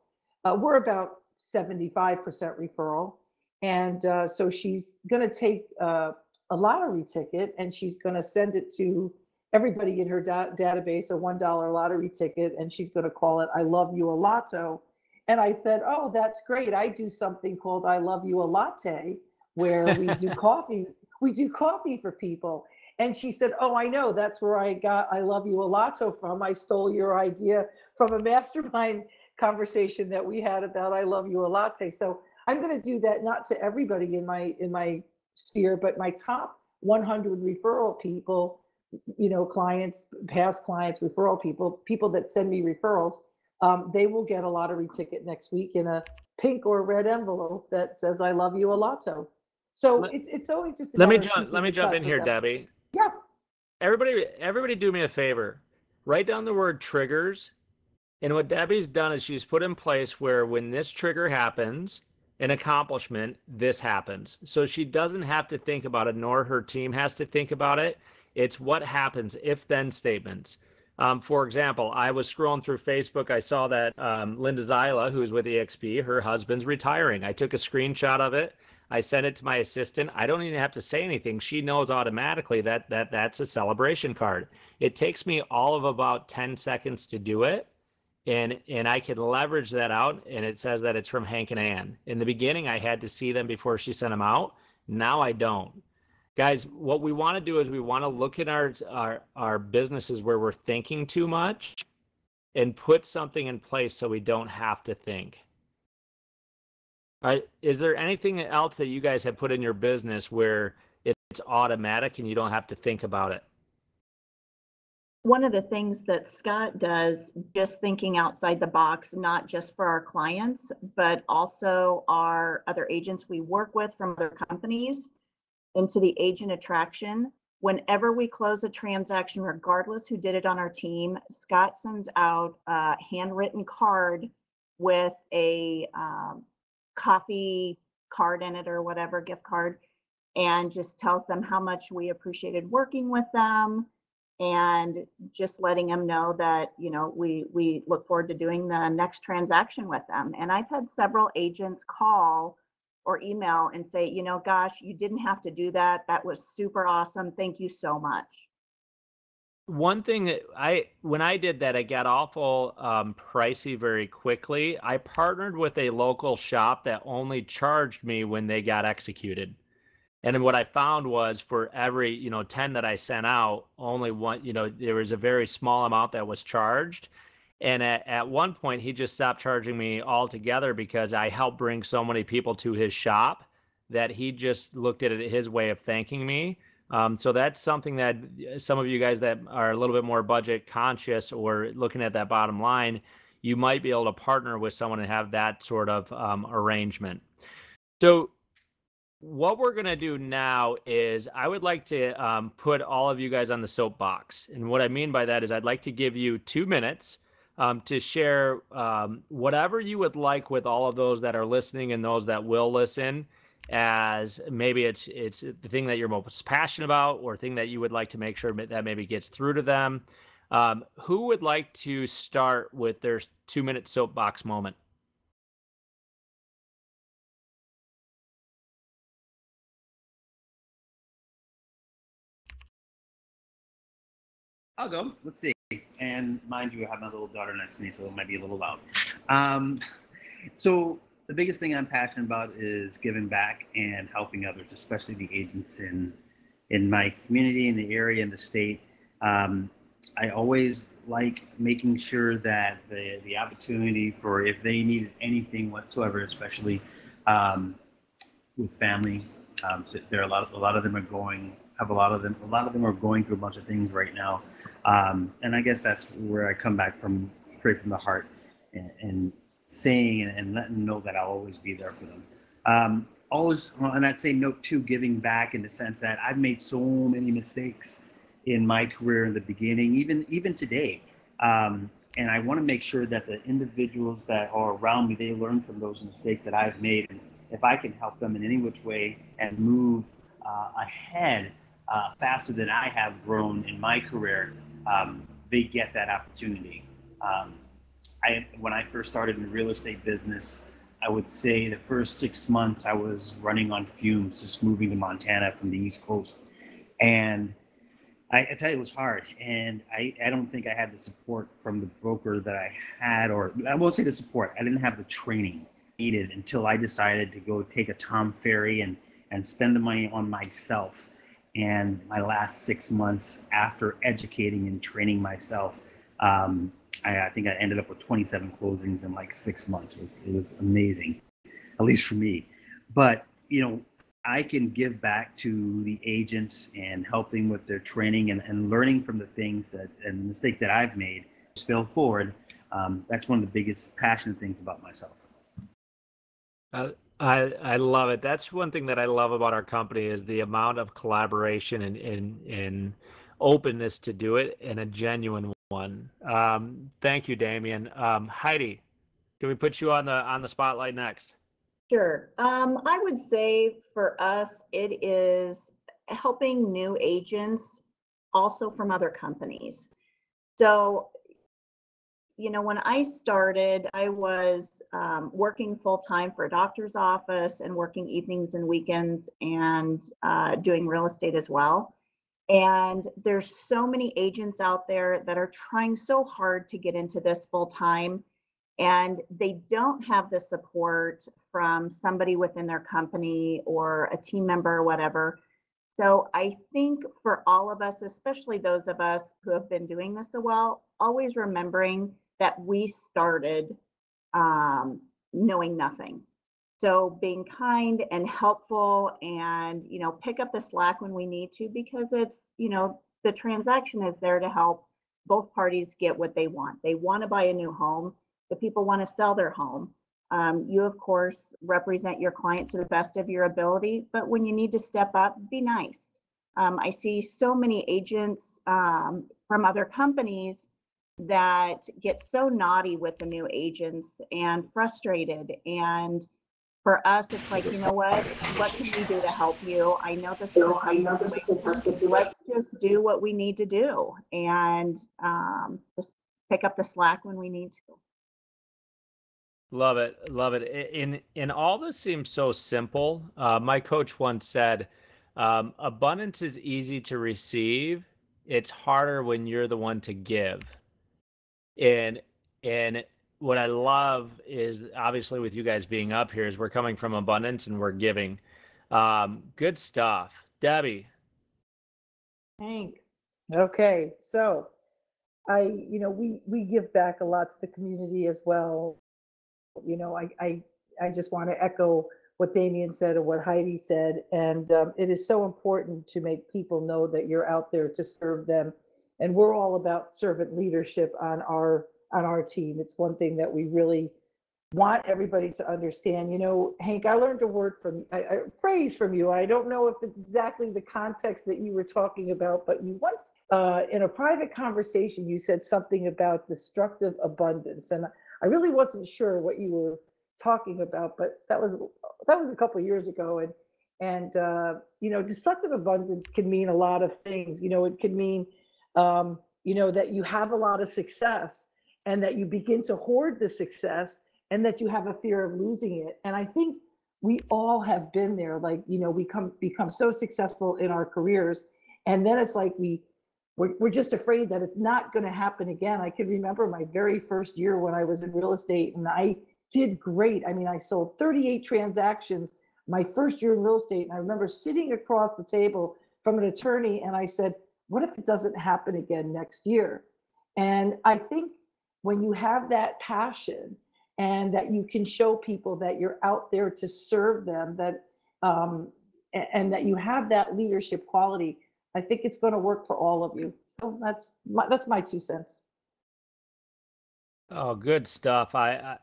We're about 75% referral. And so she's going to take a lottery ticket and she's going to send it to everybody in her database, a $1 lottery ticket, and she's going to call it I Love You a Lotto. And I said, oh, that's great. I do something called I Love You a Latte, where we do coffee. We do coffee for people. And she said, oh, I know. That's where I got I Love You a Lotto from. I stole your idea from a mastermind conversation that we had about I Love You a Latte. So I'm going to do that, not to everybody in my sphere, but my top 100 referral people, clients, past clients, referral people that send me referrals. They will get a lottery ticket next week in a pink or red envelope that says I Love You a Lotto. So it's always just Let about me jump in here, them. Debbie. Yeah. Everybody do me a favor. Write down the word triggers. And what Debbie's done is she's put in place where when this trigger happens, an accomplishment, this happens. So she doesn't have to think about it, nor her team has to think about it. It's what happens, if-then statements. For example, I was scrolling through Facebook. I saw that Linda Zyla, who's with EXP, her husband's retiring. I took a screenshot of it. I sent it to my assistant. I don't even have to say anything. She knows automatically that that's a celebration card. It takes me all of about 10 seconds to do it. And I can leverage that out, and it says that it's from Hank and Ann. In the beginning, I had to see them before she sent them out. Now I don't. Guys, what we want to do is we want to look at our businesses where we're thinking too much and put something in place so we don't have to think. All right, is there anything else that you guys have put in your business where it's automatic and you don't have to think about it? One of the things that Scott does, just thinking outside the box, not just for our clients, but also our other agents we work with from other companies, into the agent attraction. Whenever we close a transaction, regardless who did it on our team, Scott sends out a handwritten card with a coffee card in it or whatever, gift card, and just tells them how much we appreciated working with them, and just letting them know that, we look forward to doing the next transaction with them. And I've had several agents call or email and say, gosh, you didn't have to do that. That was super awesome. Thank you so much. One thing that when I did that, it got awful pricey very quickly. I partnered with a local shop that only charged me when they got executed. And then what I found was for every, 10 that I sent out, only one, there was a very small amount that was charged. And at one point, he just stopped charging me altogether because I helped bring so many people to his shop that he just looked at it his way of thanking me. So that's something that some of you guys that are a little bit more budget conscious or looking at that bottom line, you might be able to partner with someone and have that sort of arrangement. So what we're going to do now is I would like to put all of you guys on the soapbox. And what I mean by that is I'd like to give you 2 minutes to share whatever you would like with all of those that are listening and those that will listen, as maybe it's the thing that you're most passionate about or thing that you would like to make sure that maybe gets through to them. Who would like to start with their 2-minute soapbox moment? I'll go. Let's see. And mind you, I have my little daughter next to me, so it might be a little loud. So the biggest thing I'm passionate about is giving back and helping others, especially the agents in my community, in the area, in the state. I always like making sure that the opportunity for if they needed anything whatsoever, especially with family, there are a lot of them are going. A lot of them are going through a bunch of things right now, and I guess that's where I come back from, straight from the heart, and saying and letting them know that I'll always be there for them. Always on that same note too, giving back in the sense that I've made so many mistakes in my career in the beginning, even today, and I want to make sure that the individuals that are around me, they learn from those mistakes that I've made, and if I can help them in any which way and move ahead faster than I have grown in my career, they get that opportunity. When I first started in the real estate business, I would say the first 6 months I was running on fumes, just moving to Montana from the East Coast. And I tell you, it was hard. And I don't think I had the support from the broker that I had, or I won't say the support, I didn't have the training needed until I decided to go take a Tom Ferry and spend the money on myself. And my last 6 months after educating and training myself, I think I ended up with 27 closings in like 6 months. It was amazing, at least for me. But, I can give back to the agents and help them with their training and learning from the things and mistakes that I've made, just fail forward. That's one of the biggest passionate things about myself. I love it. That's one thing that I love about our company is the amount of collaboration and openness to do it, and a genuine one. Thank you, Damien. Heidi, can we put you on the spotlight next? Sure. I would say for us, it is helping new agents also from other companies. So, when I started, I was working full-time for a doctor's office and working evenings and weekends and doing real estate as well. And there's so many agents out there that are trying so hard to get into this full-time, and they don't have the support from somebody within their company or a team member or whatever. So I think for all of us, especially those of us who have been doing this a while, always remembering that we started knowing nothing. So being kind and helpful and, pick up the slack when we need to, because it's, the transaction is there to help both parties get what they want. They want to buy a new home. The people want to sell their home. You, of course, represent your client to the best of your ability, but when you need to step up, be nice. I see so many agents from other companies that get so naughty with the new agents and frustrated. And for us, it's like, what can we do to help you? I know this is a tough situation. Let's just do what we need to do and just pick up the slack when we need to. Love it. Love it. And all this seems so simple. My coach once said, abundance is easy to receive. It's harder when you're the one to give. And what I love is, obviously with you guys being up here, is we're coming from abundance and we're giving. Good stuff. Debbie. Hank. Okay, so we give back a lot to the community as well. I just want to echo what Damien said and what Heidi said. And it is so important to make people know that you're out there to serve them. And we're all about servant leadership on our team. It's one thing that we really want everybody to understand. Hank, I learned a phrase from you. I don't know if it's exactly the context that you were talking about, but you once, in a private conversation, you said something about destructive abundance. And I really wasn't sure what you were talking about, but that was a couple of years ago. And destructive abundance can mean a lot of things. It can mean, that you have a lot of success and that you begin to hoard the success and that you have a fear of losing it. And I think we all have been there. Like, we become so successful in our careers, and then it's like we're just afraid that it's not going to happen again. I can remember my very first year when I was in real estate, and I did great. I mean, I sold 38 transactions my first year in real estate. And I remember sitting across the table from an attorney, and I said, what if it doesn't happen again next year? And I think when you have that passion and that you can show people that you're out there to serve them, that and that you have that leadership quality, I think it's going to work for all of you. So that's my 2 cents. Oh, good stuff. I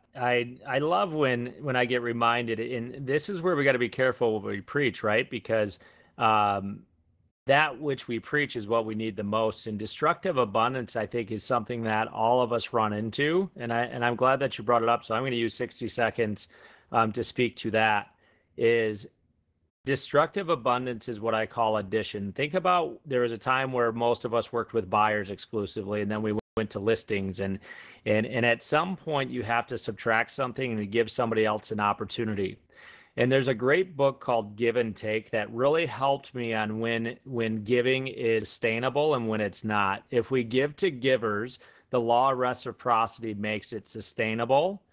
love when I get reminded, and this is where we got to be careful what we preach, right? Because that which we preach is what we need the most. And destructive abundance, I think, is something that all of us run into. And I'm glad that you brought it up. So I'm going to use 60 seconds to speak to that. Is destructive abundance is what I call addition. Think about, there was a time where most of us worked with buyers exclusively, and then we into listings, and at some point you have to subtract something and give somebody else an opportunity. And there's a great book called Give and Take that really helped me on when giving is sustainable and when it's not. If we give to givers, the law of reciprocity makes it sustainable.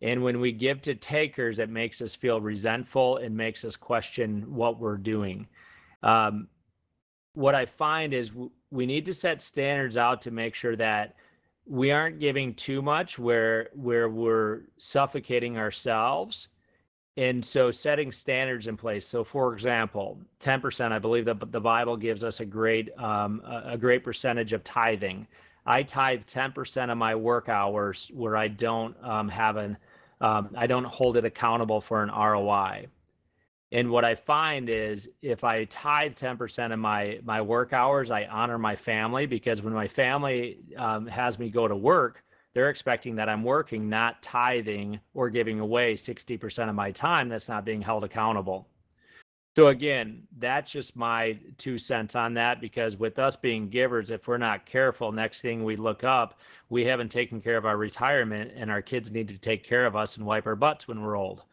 And when we give to takers, it makes us feel resentful and makes us question what we're doing. What I find is we need to set standards out to make sure that we aren't giving too much where we're suffocating ourselves. And so setting standards in place. So for example, 10%, I believe that the Bible gives us a great percentage of tithing. I tithe 10% of my work hours where I don't I don't hold it accountable for an ROI. And what I find is if I tithe 10% of my work hours, I honor my family, because when my family has me go to work, they're expecting that I'm working, not tithing or giving away 60% of my time that's not being held accountable. So again, that's just my 2 cents on that, because with us being givers, if we're not careful, next thing we look up, we haven't taken care of our retirement, and our kids need to take care of us and wipe our butts when we're old.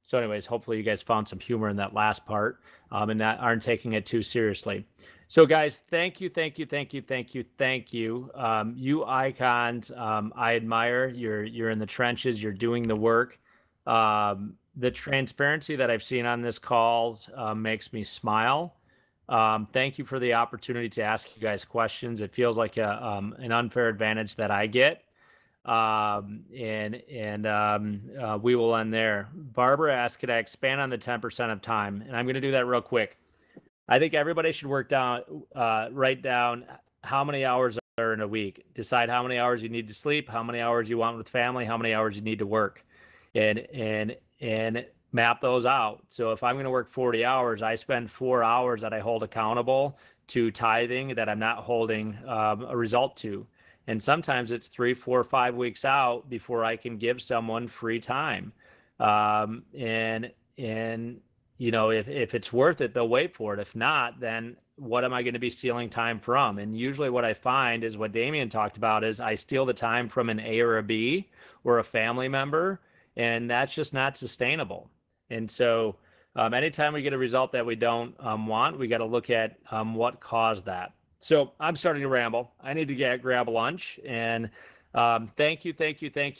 So anyways, hopefully you guys found some humor in that last part and that aren't taking it too seriously. So guys, thank you. You icons, I admire. You're in the trenches. You're doing the work. The transparency that I've seen on this calls makes me smile. Thank you for the opportunity to ask you guys questions. It feels like an unfair advantage that I get. We will end there. Barbara asked, could I expand on the 10% of time? And I'm going to do that real quick. I think everybody should write down how many hours are in a week. Decide how many hours you need to sleep, how many hours you want with family, how many hours you need to work, and map those out. So if I'm going to work 40 hours, I spend 4 hours that I hold accountable to tithing that I'm not holding a result to. And sometimes it's 3, 4, 5 weeks out before I can give someone free time. You know, if it's worth it, they'll wait for it. If not, then what am I going to be stealing time from? And usually what I find is what Damien talked about is I steal the time from an A or a B or a family member, and that's just not sustainable. And so anytime we get a result that we don't want, we got to look at what caused that. So I'm starting to ramble. I need to grab lunch. And thank you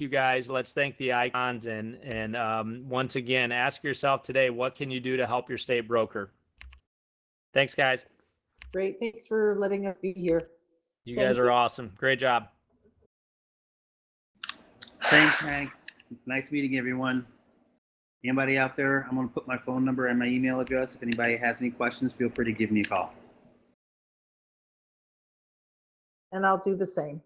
guys. Let's thank the icons. And once again, ask yourself today, what can you do to help your state broker? Thanks, guys. Great. Thanks for letting us be here. You guys are awesome. Great job. Thanks, Hank. Nice meeting everyone. Anybody out there, I'm going to put my phone number and my email address. If anybody has any questions, feel free to give me a call. And I'll do the same.